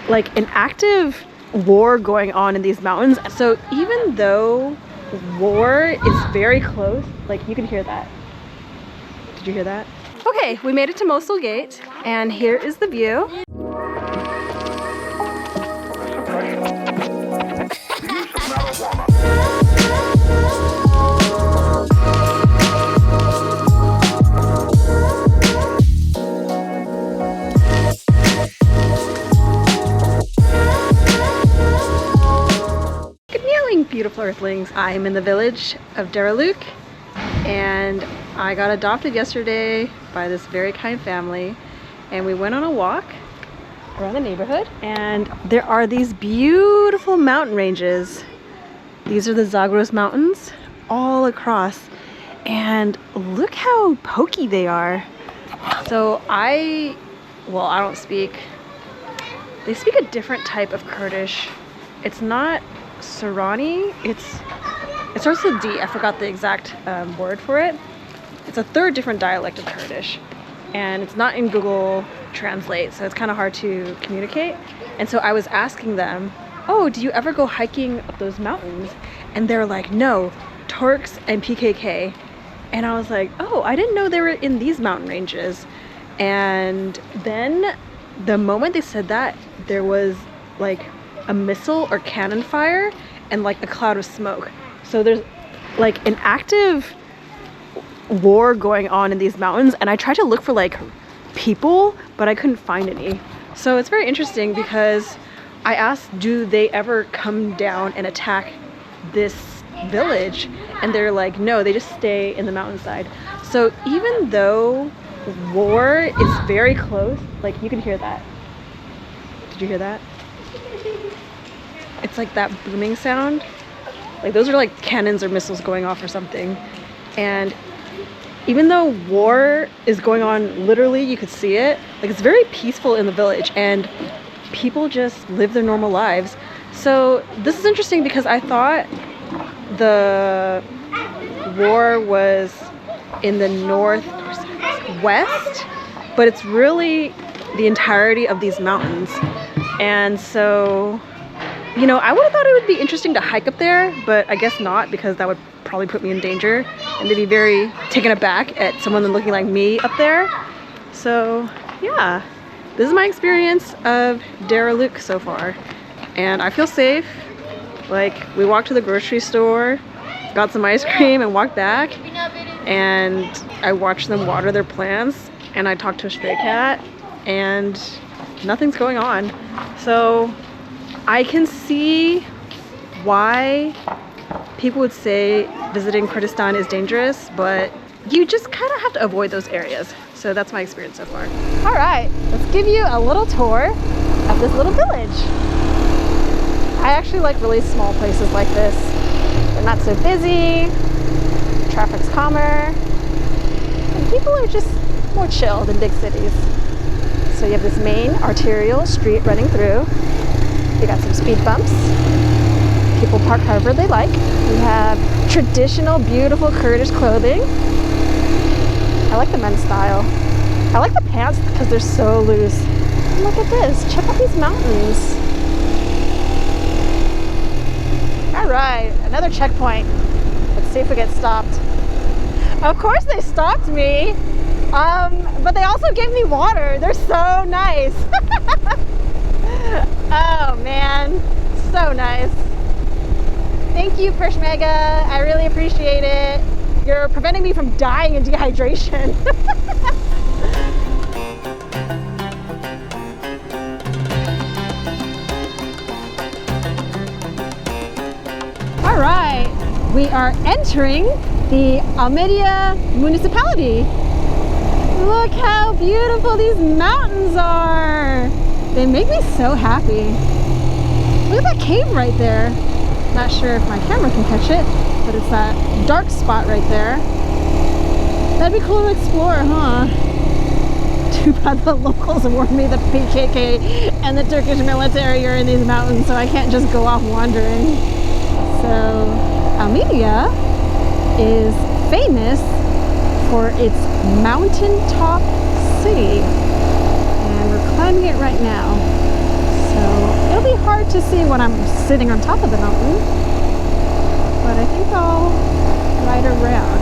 like an active war going on in these mountains. So even though war is very close, like you can hear that. Did you hear that? Okay, we made it to Mosul Gate, and here is the view. Beautiful Earthlings. I'm in the village of Daraluk, and I got adopted yesterday by this very kind family, and we went on a walk around the neighborhood, and there are these beautiful mountain ranges. These are the Zagros Mountains all across, and look how pokey they are. So I don't speak, they speak a different type of Kurdish. It's not Sorani, it starts with D. I forgot the exact word for it. It's a third different dialect of Kurdish, and it's not in Google Translate, so it's kind of hard to communicate. And so I was asking them, oh, do you ever go hiking up those mountains? And they're like, no, Turks and PKK. And I was like, oh, I didn't know they were in these mountain ranges. And then the moment they said that, there was like a missile or cannon fire and like a cloud of smoke. So there's like an active war going on in these mountains, and I tried to look for like people, but I couldn't find any. So it's very interesting because I asked, do they ever come down and attack this village? And they're like, no, they just stay in the mountainside. So even though war is very close, like you can hear that. Did you hear that? It's like that booming sound. Like those are like cannons or missiles going off or something. And even though war is going on, literally you could see it, like it's very peaceful in the village and people just live their normal lives. So this is interesting because I thought the war was in the northwest, but it's really the entirety of these mountains. And so, you know, I would have thought it would be interesting to hike up there, but I guess not, because that would probably put me in danger and they'd be very taken aback at someone looking like me up there. So yeah, this is my experience of Daraluk so far, and I feel safe. Like, we walked to the grocery store, got some ice cream and walked back, and I watched them water their plants, and I talked to a stray cat, and nothing's going on. So I can see why people would say visiting Kurdistan is dangerous, but you just kind of have to avoid those areas. So that's my experience so far. All right, let's give you a little tour of this little village. I actually like really small places like this. They're not so busy, traffic's calmer, and people are just more chill than big cities. So you have this main arterial street running through. You got some speed bumps. People park however they like. We have traditional, beautiful Kurdish clothing. I like the men's style. I like the pants because they're so loose. And look at this. Check out these mountains. All right, another checkpoint. Let's see if we get stopped. Of course they stopped me. But they also gave me water. They're so nice. Oh man, so nice. Thank you, Peshmerga. I really appreciate it. You're preventing me from dying of dehydration. All right, we are entering the Amadiya municipality. Look how beautiful these mountains are. They make me so happy. Look at that cave right there. Not sure if my camera can catch it, but it's that dark spot right there. That'd be cool to explore, huh? Too bad the locals warned me the PKK and the Turkish military are in these mountains, so I can't just go off wandering. So, Amadiya is famous for its mountaintop city, and we're climbing it right now. So hard to see when I'm sitting on top of the mountain, but I think I'll ride around.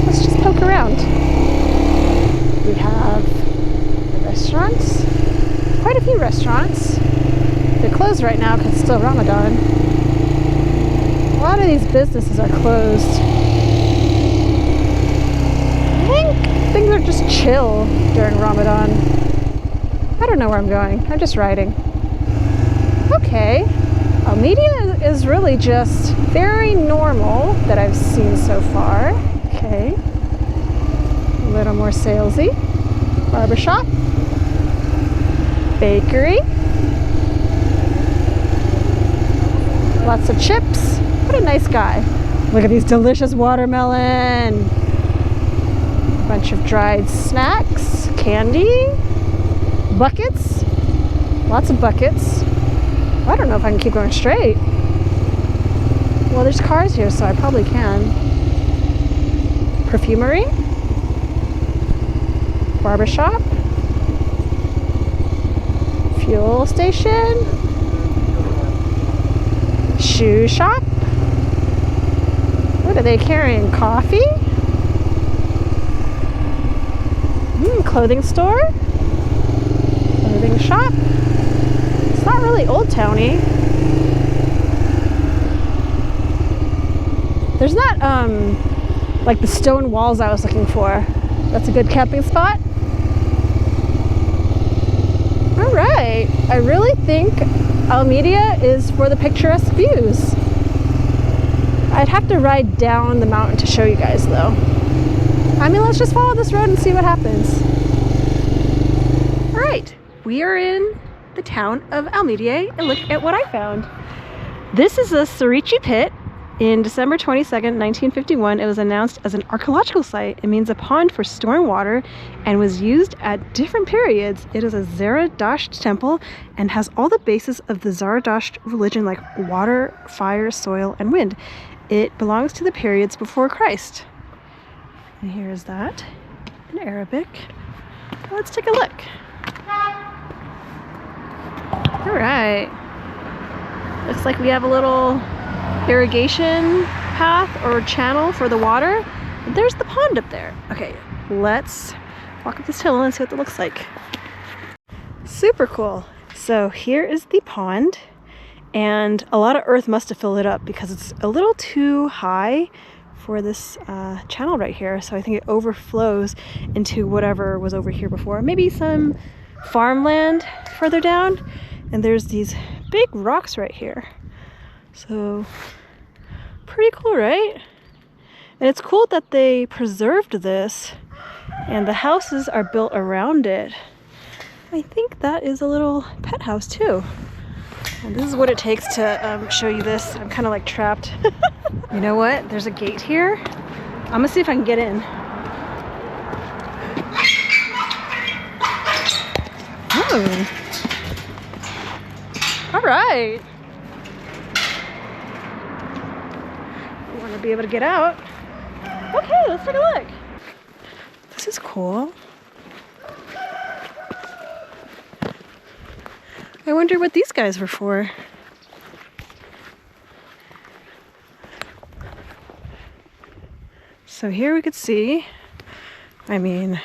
Let's just poke around. We have restaurants, quite a few restaurants. They're closed right now because it's still Ramadan. A lot of these businesses are closed. I think things are just chill during Ramadan. I don't know where I'm going. I'm just riding. Okay. Amadiya is really just very normal that I've seen so far. Okay. A little more salesy. Barbershop. Bakery. Lots of chips. What a nice guy. Look at these delicious watermelon. A bunch of dried snacks. Candy. Buckets. Lots of buckets. I don't know if I can keep going straight. Well, there's cars here, so I probably can. Perfumery. Barbershop. Fuel station. Shoe shop. What are they carrying? Coffee? Clothing store. Clothing shop. It's not really old towny. There's not like the stone walls I was looking for. That's a good camping spot. All right. I really think Amadiya is for the picturesque views. I'd have to ride down the mountain to show you guys though. I mean, let's just follow this road and see what happens. All right, we are in the town of Amadiya and look at what I found. This is a Sirichi pit. In December 22nd, 1951, it was announced as an archaeological site. It means a pond for storing water and was used at different periods. It is a Zarathustra temple and has all the bases of the Zarathustra religion like water, fire, soil, and wind. It belongs to the periods before Christ. And here is that in Arabic. Let's take a look. All right. Looks like we have a little irrigation path or channel for the water. There's the pond up there. Okay, let's walk up this hill and see what it looks like. Super cool. So here is the pond, and a lot of earth must have filled it up because it's a little too high for this channel right here. So I think it overflows into whatever was over here before. Maybe some farmland further down. And there's these big rocks right here. So pretty cool, right? And it's cool that they preserved this and the houses are built around it. I think that is a little pet house too. And this is what it takes to show you this. I'm kind of like trapped. You know what? There's a gate here. I'm gonna see if I can get in. Oh. All right. I want to be able to get out. Okay, let's take a look. This is cool. I wonder what these guys were for. So here we could see, I mean,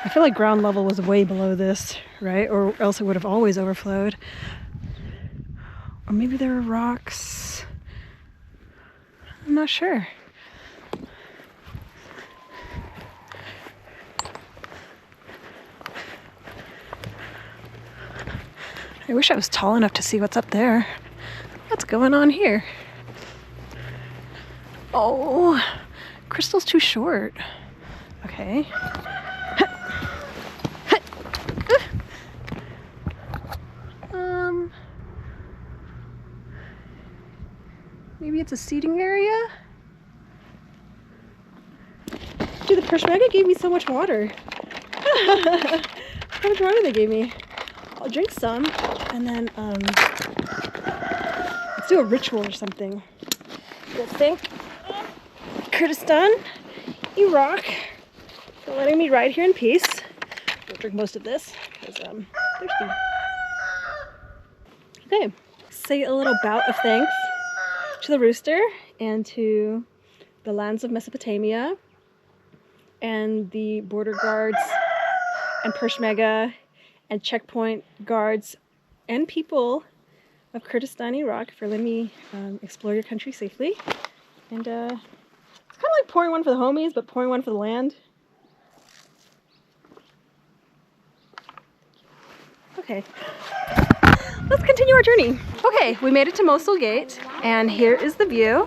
I feel like ground level was way below this, right? Or else it would have always overflowed. Or maybe there were rocks. I'm not sure. I wish I was tall enough to see what's up there. What's going on here? Oh, Crystal's too short. Okay. Maybe it's a seating area? Dude, the Peshmerga gave me so much water. How much water they gave me? I'll drink some and then let's do a ritual or something. We'll think Kurdistan, Iraq, for letting me ride here in peace. Don't drink most of this because I'm thirsty. Okay, say a little bout of thanks to the rooster and to the lands of Mesopotamia and the border guards and Peshmerga and checkpoint guards and people of Kurdistan, Iraq for letting me explore your country safely. And it's kind of like pouring one for the homies, but pouring one for the land. Okay, let's continue our journey. Okay, we made it to Mosul Gate, and here is the view.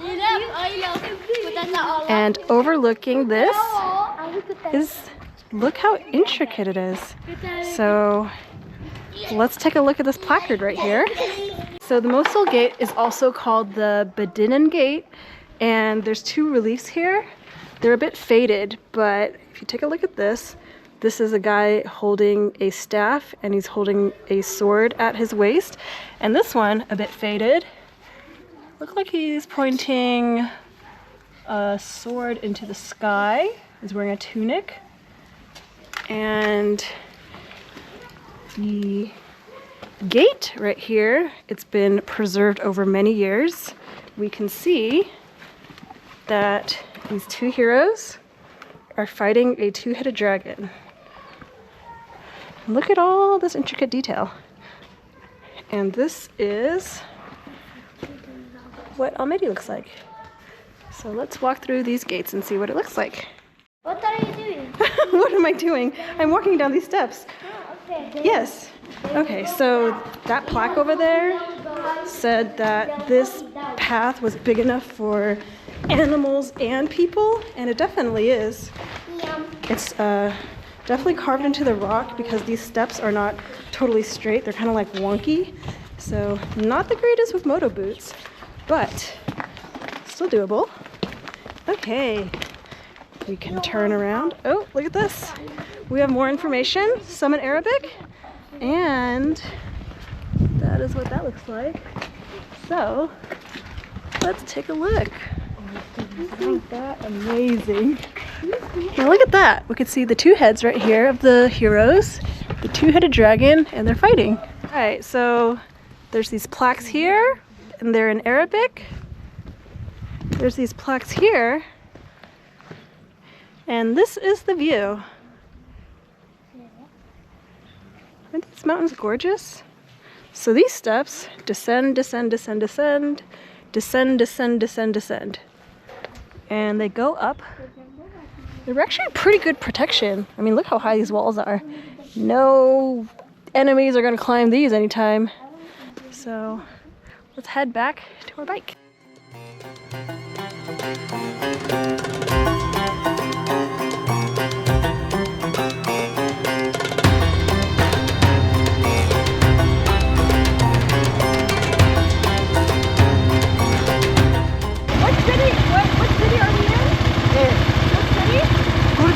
And overlooking this is, look how intricate it is. So let's take a look at this placard right here. So the Mosul Gate is also called the Bedinan Gate, and there's two reliefs here. They're a bit faded, but if you take a look at this, this is a guy holding a staff and he's holding a sword at his waist. And this one, a bit faded, looks like he's pointing a sword into the sky. He's wearing a tunic. And the gate right here, it's been preserved over many years. We can see that these two heroes are fighting a two-headed dragon. Look at all this intricate detail. And this is what Amedi looks like. So let's walk through these gates and see what it looks like. What are you doing? What am I doing? I'm walking down these steps. Okay. Yes. Okay, so that plaque over there said that this path was big enough for animals and people, and it definitely is. It's definitely carved into the rock because these steps are not totally straight. They're kind of like wonky. So not the greatest with moto boots, but still doable. Okay, we can turn around. Oh, look at this. We have more information, some in Arabic, and that is what that looks like. So let's take a look. Isn't that amazing? Now look at that. We can see the two heads right here of the heroes, the two-headed dragon, and they're fighting. All right, so there's these plaques here, and they're in Arabic. There's these plaques here, and this is the view. Aren't these mountains gorgeous? So these steps descend, descend, descend, descend, descend, descend, descend, descend. And they go up. They're actually pretty good protection. I mean, look how high these walls are. No enemies are gonna climb these anytime. So let's head back to our bike. What city are we in? What city? We're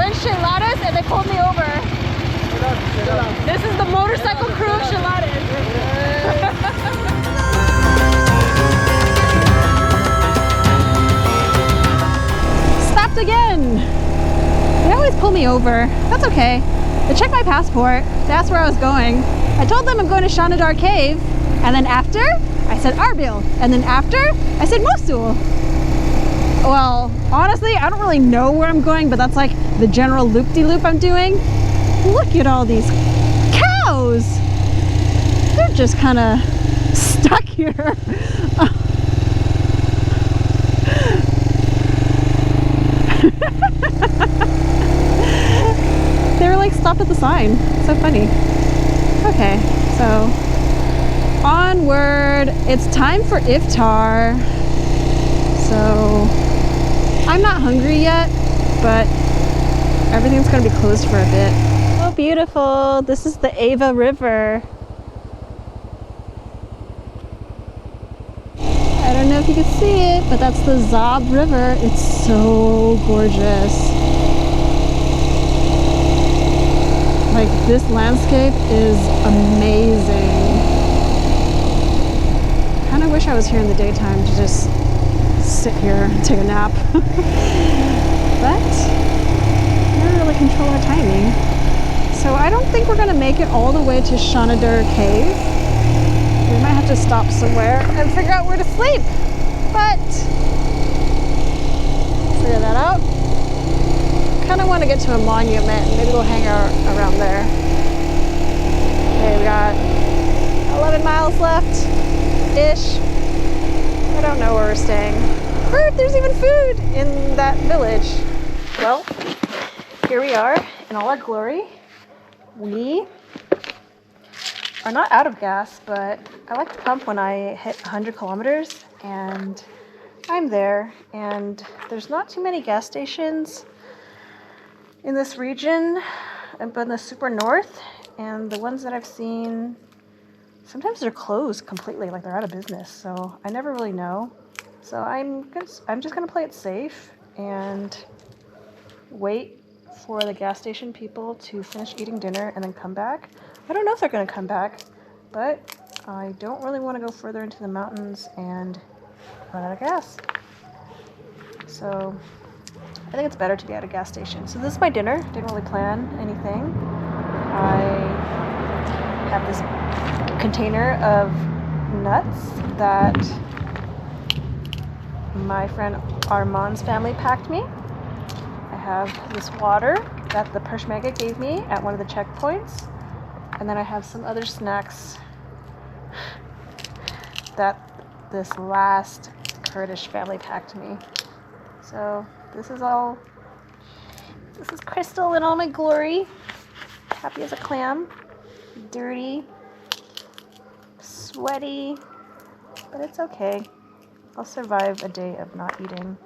in Shanidar, and they pulled me over. This is the motorcycle crew of Shanidar. Stopped again. They always pull me over. That's okay. They checked my passport. They asked where I was going. I told them I'm going to Shanidar Cave, and then after I said Arbil, and then after I said Mosul. Well, honestly, I don't really know where I'm going, but that's like the general loop-de-loop I'm doing. Look at all these cows. They're just kind of stuck here. They were like stopped at the sign. So funny. Okay, so onward. It's time for iftar. So I'm not hungry yet, but everything's gonna be closed for a bit. Oh, beautiful. This is the Ava River. I don't know if you can see it, but that's the Zab River. It's so gorgeous. Like, this landscape is amazing. I kind of wish I was here in the daytime to just sit here and take a nap. But control our timing. So I don't think we're gonna make it all the way to Shanidar Cave. We might have to stop somewhere and figure out where to sleep. But figure that out. Kind of want to get to a monument. Maybe we'll hang out around there. Okay, we got 11 miles left-ish. I don't know where we're staying. Or if there's even food in that village. Well, here we are in all our glory. We are not out of gas, but I like to pump when I hit 100 kilometers, and I'm there, and there's not too many gas stations in this region, but in the super north, and the ones that I've seen, sometimes they're closed completely, like they're out of business, so I never really know. So I'm just gonna play it safe and wait for the gas station people to finish eating dinner and then come back. I don't know if they're gonna come back, but I don't really want to go further into the mountains and run out of gas. So I think it's better to be at a gas station. So this is my dinner. Didn't really plan anything. I have this container of nuts that my friend Armand's family packed me. I have this water that the Peshmerga gave me at one of the checkpoints. And then I have some other snacks that this last Kurdish family packed me. So this is Crystal in all my glory. Happy as a clam. Dirty. Sweaty. But it's okay. I'll survive a day of not eating.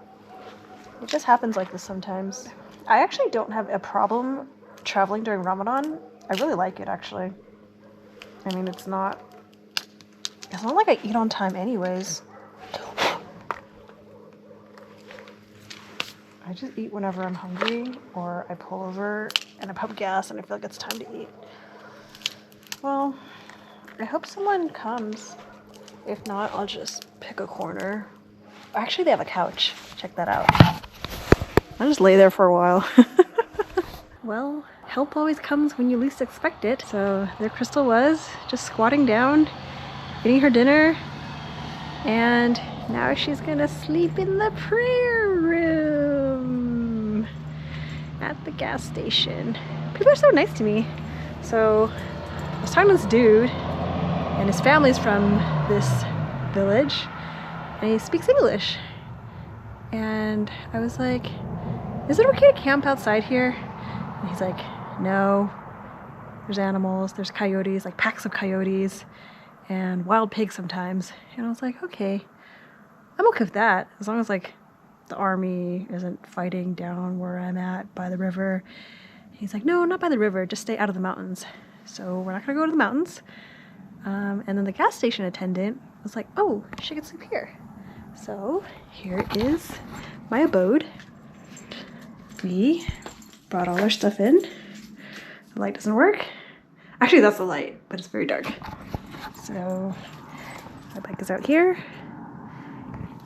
It just happens like this sometimes. I actually don't have a problem traveling during Ramadan. I really like it, actually. I mean, it's not like I eat on time anyways. I just eat whenever I'm hungry, or I pull over and I pump gas and I feel like it's time to eat. Well, I hope someone comes. If not, I'll just pick a corner. Actually, they have a couch. Check that out. I'll just lay there for a while. Well, help always comes when you least expect it. So there Crystal was, just squatting down, eating her dinner, and now she's gonna sleep in the prayer room at the gas station. People are so nice to me. So I was talking to this dude, and his family's from this village, and he speaks English. And I was like, is it okay to camp outside here? And he's like, no, there's animals, there's coyotes, like packs of coyotes, and wild pigs sometimes. And I was like, okay, I'm okay with that, as long as like the army isn't fighting down where I'm at by the river. He's like, no, not by the river, just stay out of the mountains. So we're not gonna go to the mountains. And then the gas station attendant was like, oh, she could sleep here. So here is my abode. We brought all our stuff in. The light doesn't work. Actually, that's the light, but it's very dark. So my bike is out here.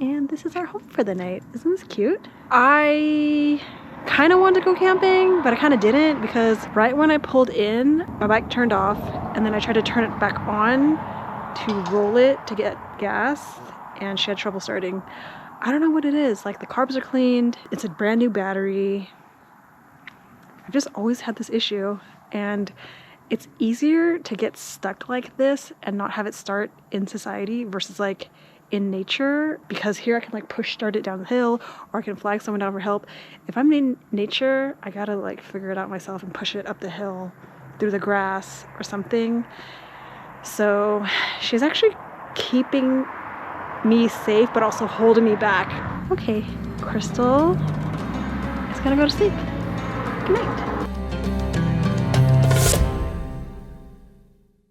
And this is our home for the night. Isn't this cute? I kind of wanted to go camping, but I kind of didn't, because right when I pulled in, my bike turned off, and then I tried to turn it back on to roll it to get gas, and she had trouble starting. I don't know what it is. Like, the carbs are cleaned. It's a brand new battery. I've just always had this issue, and it's easier to get stuck like this and not have it start in society versus like in nature, because here I can like push start it down the hill, or I can flag someone down for help. If I'm in nature, I gotta like figure it out myself and push it up the hill through the grass or something. So she's actually keeping me safe, but also holding me back. Okay, Crystal is gonna go to sleep. Good night.